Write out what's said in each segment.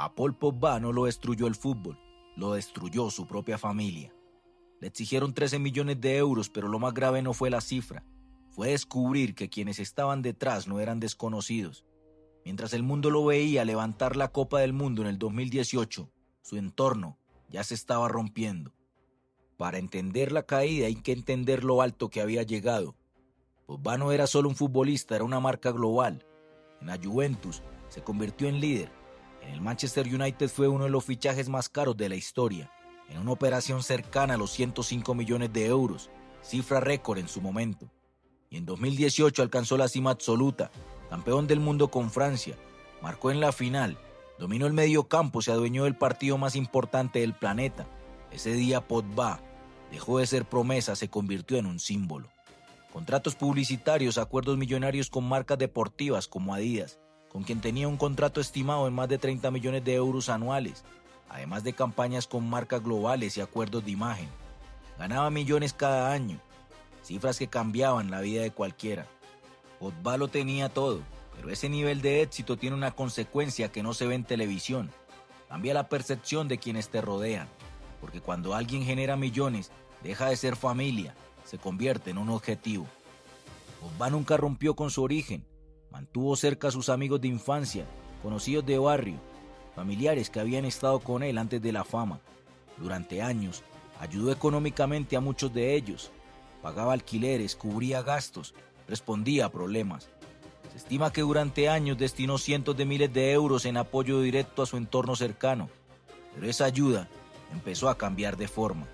A Paul Pogba no lo destruyó el fútbol, lo destruyó su propia familia. Le exigieron 13 millones de euros, pero lo más grave no fue la cifra. Fue descubrir que quienes estaban detrás no eran desconocidos. Mientras el mundo lo veía levantar la Copa del Mundo en el 2018, su entorno ya se estaba rompiendo. Para entender la caída hay que entender lo alto que había llegado. Pogba no era solo un futbolista, era una marca global. En la Juventus se convirtió en líder. En el Manchester United fue uno de los fichajes más caros de la historia, en una operación cercana a los 105 millones de euros, cifra récord en su momento. Y en 2018 alcanzó la cima absoluta, campeón del mundo con Francia, marcó en la final, dominó el mediocampo, se adueñó del partido más importante del planeta. Ese día Pogba dejó de ser promesa, se convirtió en un símbolo. Contratos publicitarios, acuerdos millonarios con marcas deportivas como Adidas, con quien tenía un contrato estimado en más de 30 millones de euros anuales, además de campañas con marcas globales y acuerdos de imagen. Ganaba millones cada año, cifras que cambiaban la vida de cualquiera. Pogba lo tenía todo, pero ese nivel de éxito tiene una consecuencia que no se ve en televisión. Cambia la percepción de quienes te rodean, porque cuando alguien genera millones, deja de ser familia, se convierte en un objetivo. Pogba nunca rompió con su origen, mantuvo cerca a sus amigos de infancia, conocidos de barrio, familiares que habían estado con él antes de la fama. Durante años, ayudó económicamente a muchos de ellos, pagaba alquileres, cubría gastos, respondía a problemas. Se estima que durante años destinó cientos de miles de euros en apoyo directo a su entorno cercano, pero esa ayuda empezó a cambiar de forma.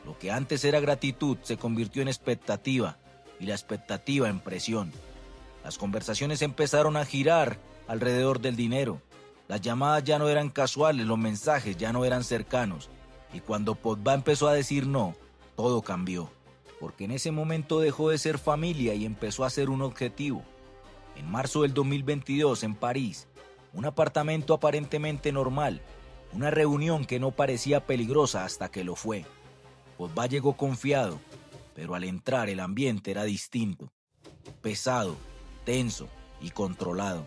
Lo que antes era gratitud se convirtió en expectativa y la expectativa en presión. Las conversaciones empezaron a girar alrededor del dinero. Las llamadas ya no eran casuales, los mensajes ya no eran cercanos. Y cuando Pogba empezó a decir no, todo cambió. Porque en ese momento dejó de ser familia y empezó a ser un objetivo. En marzo del 2022, en París, un apartamento aparentemente normal, una reunión que no parecía peligrosa hasta que lo fue. Pogba llegó confiado, pero al entrar el ambiente era distinto. Pesado, tenso y controlado.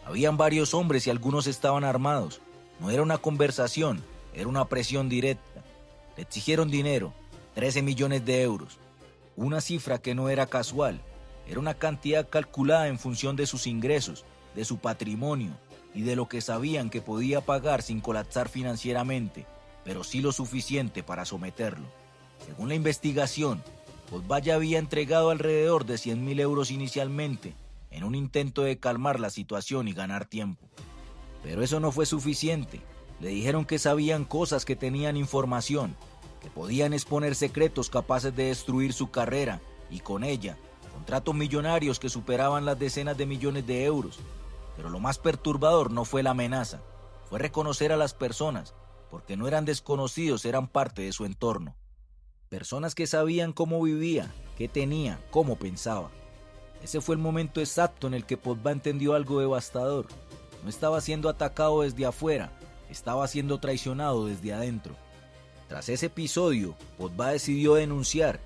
Habían varios hombres y algunos estaban armados. No era una conversación, era una presión directa. Le exigieron dinero, 13 millones de euros. Una cifra que no era casual, era una cantidad calculada en función de sus ingresos, de su patrimonio y de lo que sabían que podía pagar sin colapsar financieramente, pero sí lo suficiente para someterlo. Según la investigación, Pogba ya había entregado alrededor de 100.000 euros inicialmente, en un intento de calmar la situación y ganar tiempo. Pero eso no fue suficiente. Le dijeron que sabían cosas, que tenían información, que podían exponer secretos capaces de destruir su carrera y con ella, contratos millonarios que superaban las decenas de millones de euros. Pero lo más perturbador no fue la amenaza, fue reconocer a las personas, porque no eran desconocidos, eran parte de su entorno. Personas que sabían cómo vivía, qué tenía, cómo pensaba. Ese fue el momento exacto en el que Pogba entendió algo devastador. No estaba siendo atacado desde afuera, estaba siendo traicionado desde adentro. Tras ese episodio, Pogba decidió denunciar,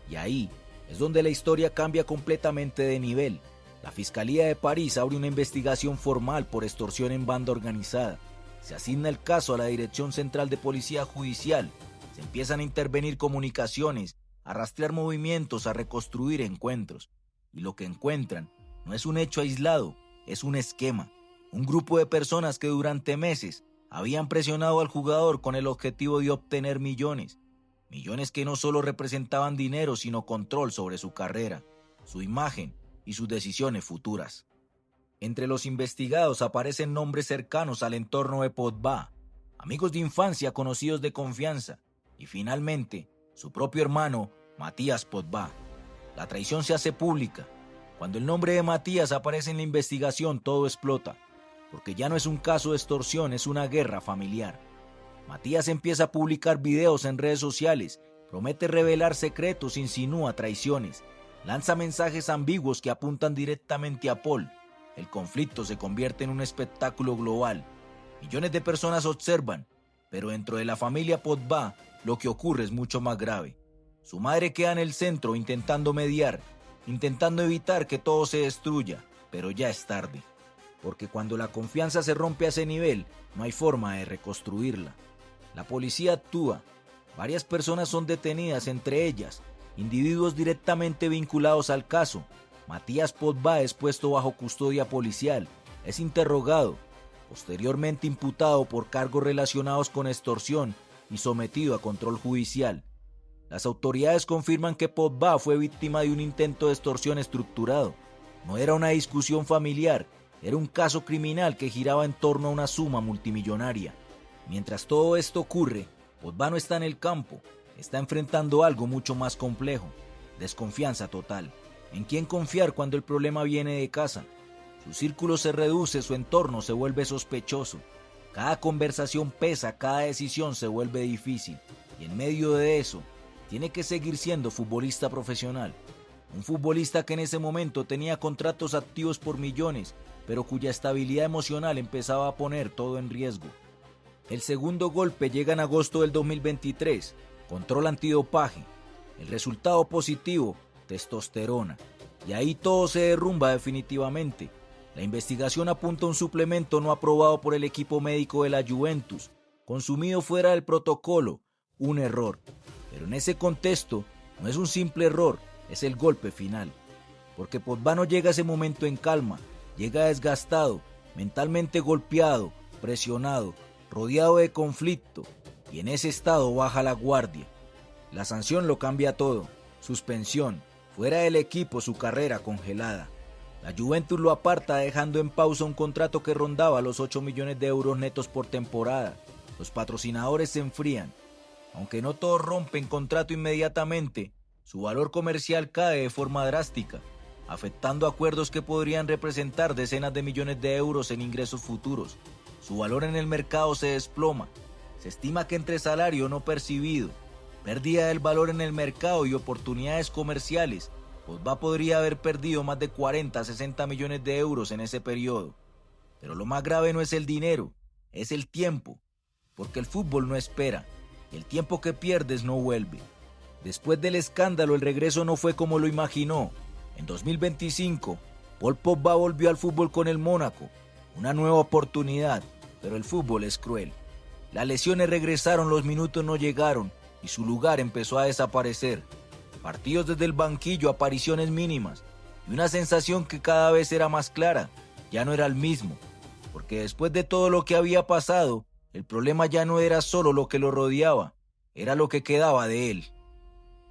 y ahí es donde la historia cambia completamente de nivel. La Fiscalía de París abre una investigación formal por extorsión en banda organizada. Se asigna el caso a la Dirección Central de Policía Judicial. Se empiezan a intervenir comunicaciones, a rastrear movimientos, a reconstruir encuentros. Y lo que encuentran no es un hecho aislado, es un esquema. Un grupo de personas que durante meses habían presionado al jugador con el objetivo de obtener millones. Millones que no solo representaban dinero, sino control sobre su carrera, su imagen y sus decisiones futuras. Entre los investigados aparecen nombres cercanos al entorno de Pogba, amigos de infancia, conocidos de confianza, y finalmente, su propio hermano, Matías Pogba. La traición se hace pública. Cuando el nombre de Matías aparece en la investigación, todo explota, porque ya no es un caso de extorsión, es una guerra familiar. Matías empieza a publicar videos en redes sociales, promete revelar secretos, insinúa traiciones, lanza mensajes ambiguos que apuntan directamente a Paul. El conflicto se convierte en un espectáculo global. Millones de personas observan, pero dentro de la familia Pogba, lo que ocurre es mucho más grave. Su madre queda en el centro intentando mediar, intentando evitar que todo se destruya, pero ya es tarde. porque cuando la confianza se rompe a ese nivel, no hay forma de reconstruirla. La policía actúa, varias personas son detenidas, entre ellas individuos directamente vinculados al caso. Matías Podvá es puesto bajo custodia policial, es interrogado, posteriormente imputado por cargos relacionados con extorsión y sometido a control judicial. Las autoridades confirman que Podvá fue víctima de un intento de extorsión estructurado. No era una discusión familiar, era un caso criminal que giraba en torno a una suma multimillonaria. Mientras todo esto ocurre, Podvá no está en el campo, está enfrentando algo mucho más complejo: desconfianza total. ¿En quién confiar cuando el problema viene de casa? Su círculo se reduce, su entorno se vuelve sospechoso. Cada conversación pesa, cada decisión se vuelve difícil. Y en medio de eso, tiene que seguir siendo futbolista profesional. Un futbolista que en ese momento tenía contratos activos por millones, pero cuya estabilidad emocional empezaba a poner todo en riesgo. El segundo golpe llega en agosto del 2023, control antidopaje. El resultado positivo: testosterona. Y ahí todo se derrumba definitivamente. La investigación apunta a un suplemento no aprobado por el equipo médico de la Juventus, consumido fuera del protocolo, un error. Pero en ese contexto, no es un simple error, es el golpe final. Porque Podvá no llega a ese momento en calma, llega desgastado, mentalmente golpeado, presionado, rodeado de conflicto, y en ese estado baja la guardia. La sanción lo cambia todo: suspensión, fuera del equipo, su carrera congelada. La Juventus lo aparta, dejando en pausa un contrato que rondaba los 8 millones de euros netos por temporada. Los patrocinadores se enfrían. Aunque no todos rompen contrato inmediatamente, su valor comercial cae de forma drástica, afectando acuerdos que podrían representar decenas de millones de euros en ingresos futuros. Su valor en el mercado se desploma. Se estima que entre salario no percibido, pérdida del valor en el mercado y oportunidades comerciales, Podvá podría haber perdido más de 40 a 60 millones de euros en ese periodo. Pero lo más grave no es el dinero, es el tiempo, porque el fútbol no espera, y el tiempo que pierdes no vuelve. Después del escándalo, el regreso no fue como lo imaginó. En 2025, Paul Pogba volvió al fútbol con el Mónaco, una nueva oportunidad, pero el fútbol es cruel. Las lesiones regresaron, los minutos no llegaron, y su lugar empezó a desaparecer. Partidos desde el banquillo, apariciones mínimas, y una sensación que cada vez era más clara: ya no era el mismo, porque después de todo lo que había pasado, el problema ya no era solo lo que lo rodeaba, era lo que quedaba de él.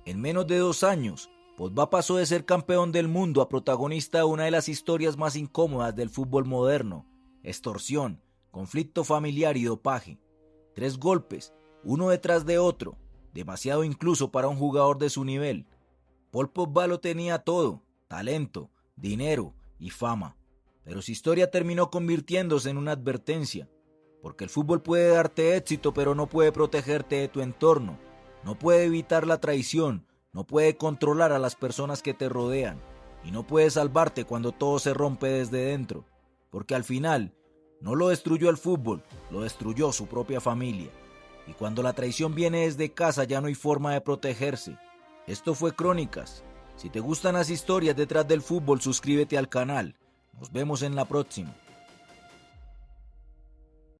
En menos de 2 años, Pogba pasó de ser campeón del mundo a protagonista de una de las historias más incómodas del fútbol moderno: extorsión, conflicto familiar y dopaje. 3 golpes, uno detrás de otro, demasiado incluso para un jugador de su nivel. Paul Pogba lo tenía todo: talento, dinero y fama. Pero su historia terminó convirtiéndose en una advertencia, porque el fútbol puede darte éxito, pero no puede protegerte de tu entorno, no puede evitar la traición, no puede controlar a las personas que te rodean, y no puede salvarte cuando todo se rompe desde dentro, porque al final no lo destruyó el fútbol, lo destruyó su propia familia. Y cuando la traición viene desde casa, ya no hay forma de protegerse. Esto fue Crónicas. Si te gustan las historias detrás del fútbol, suscríbete al canal. Nos vemos en la próxima.